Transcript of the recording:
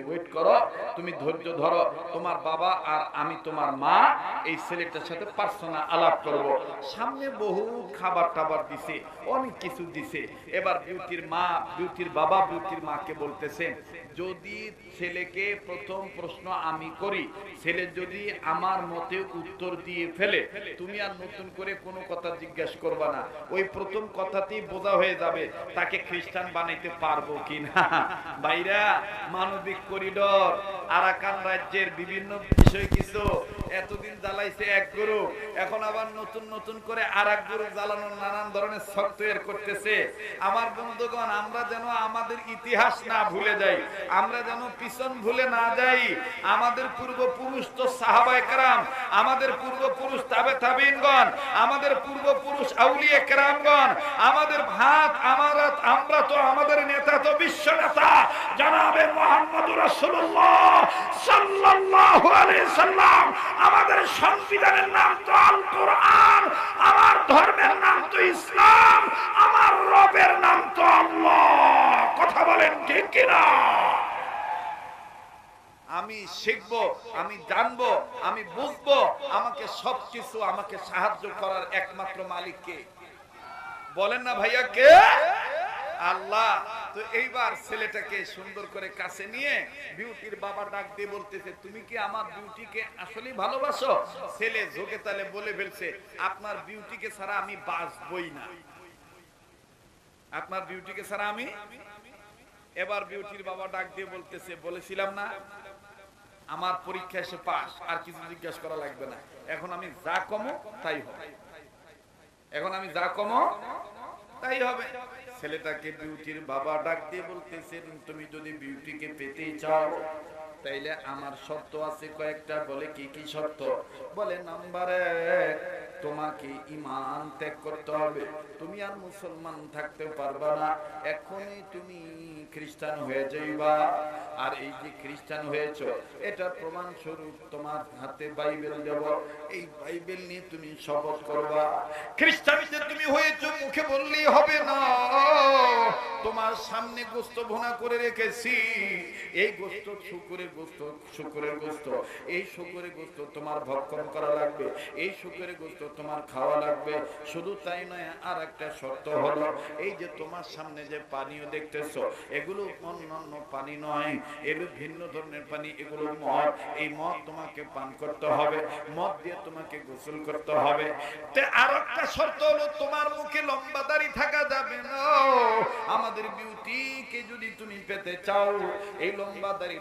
Wait করো, তুমি ধৈর্য ধরো, তোমার বাবা আর আমি তোমার মা এই ছেলেটার সাথে পার্সোনাল আলাপ করব। সামনে বহু খাবার টাবার দিছে, অনেক কিছু দিছে। এবার বিউটির মা, বিউটির বাবা বিউটির মাকে বলতেছেন, যদি ছেলেকে প্রথম প্রশ্ন আমি করি, ছেলে যদি আমার মতে উত্তর দিয়ে ফেলে, তুমি আর নতুন করে কোনো কথা জিজ্ঞাসা করবা না, ওই প্রথম কথাতেই বোঝা হয়ে যাবে তাকে খ্রিস্টান বানাইতে পারবো কিনা। ভাইরা, মানবিক করিডোর আরাকান রাজ্যের বিভিন্ন বিষয় কিছু এতদিন জ্বালাইছে এক গুরু, এখন আবার নতুন নতুন করে আর এক গুরু জ্বালানোর নানান ধরনের সফটওয়্যার করতেছে। আমার বন্ধুগণ, আমরা যেন আমাদের ইতিহাস না ভুলে যাই, আমরা যেন পিছন ভুলে না যাই। আমাদের পূর্বপুরুষ তো সাহাবায়ে কেরাম, আমাদের পূর্বপুরুষ তাবে তাবিঈনগণ, আমাদের পূর্বপুরুষ আউলিয়া কেরামগণ, আমাদের ভাত আমরা তো আমাদের নেতা তো বিশ্ব নেতা জনাবে মুহাম্মদুর রাসূলুল্লাহ সাল্লাল্লাহু আলাইহি সাল্লাম। আমাদের সংবিধানের নাম তো আল কোরআন, আমার ধর্মের নাম তো ইসলাম, আমার রবের নাম তো আল্লাহ। কথা বলেন ঠিক কিনা? আমি শিখবো, আমি জানবো, আমি বুঝবো, আমাকে সবকিছু আমাকে সাহায্য করার একমাত্র মালিক কে? বলেন না ভাইয়া, কে? আল্লাহ। তো এইবার ছেলেটাকে সুন্দর করে কাছে নিয়ে বিউটির বাবা ডাক দিয়ে বলতেছে, তুমি কি আমার বিউটিকে আসলেই ভালোবাসো? ছেলে ঝোঁকে তালে বলে ফেলছে, আপনার বিউটিকে ছাড়া আমি বাঁচবই না, আপনার বিউটিকে ছাড়া আমি। এবার বিউটির বাবা ডাক দিয়ে বলতেছে, বলেছিলাম না আমার পরীক্ষা এসে পাস, আর কিছু জিজ্ঞাসা করা লাগবে না, এখন আমি যা কমো তাই হবে, এখন আমি যা কমো তাই হবে। ছেলেটাকে বিউটির বাবা ডাক দিয়ে বলতেছেন, তুমি যদি বিউটিকে পেতে চাও তাইলে আমার শর্ত আছে কয়েকটা। বলে কি কি শর্ত? বলে নাম্বার 1, তোমাকে ঈমান ত্যাগ করতে হবে, তুমি আর মুসলমান থাকতে পারবা না, এখনই তুমি খ্রিস্টান হয়ে যাইবা। আর এই যে খ্রিস্টান হয়েছো, এটা প্রমাণ স্বরূপ তোমার হাতে বাইবেল দেব, এই বাইবেল নিয়ে তুমি শপথ করবা। খ্রিস্টান যে তুমি হয়েছো মুখে বললেই হবে না, তোমার সামনে গোশত ভুনা করে রেখেছি, এই গোশত শুকরের গোশত, শুকরের গোশত, এই শুকরের গোশত তোমার ভক্ষণ করা লাগবে, এই শুকরের গোশত তোমার খাওয়া লাগবে। শুধু তাই নয়, আর একটা শর্ত হলো, এই যে তোমার সামনে যে পানীয় দেখতেছো, এগুলো অন্যান্য পানি নয়, এগুলো ভিন্ন ধরনের পানি, এগুলো মদ, এই মদ তোমাকে পান করতে হবে, মদ দিয়ে তোমাকে গোসল করতে হবে। আর একটা শর্ত হলো, তোমার মুখে লম্বা দাড়ি থাকা যাবে না। আমাদের বিউটিকে যদি তুমি পেতে চাও, এই লম্বা দাড়ি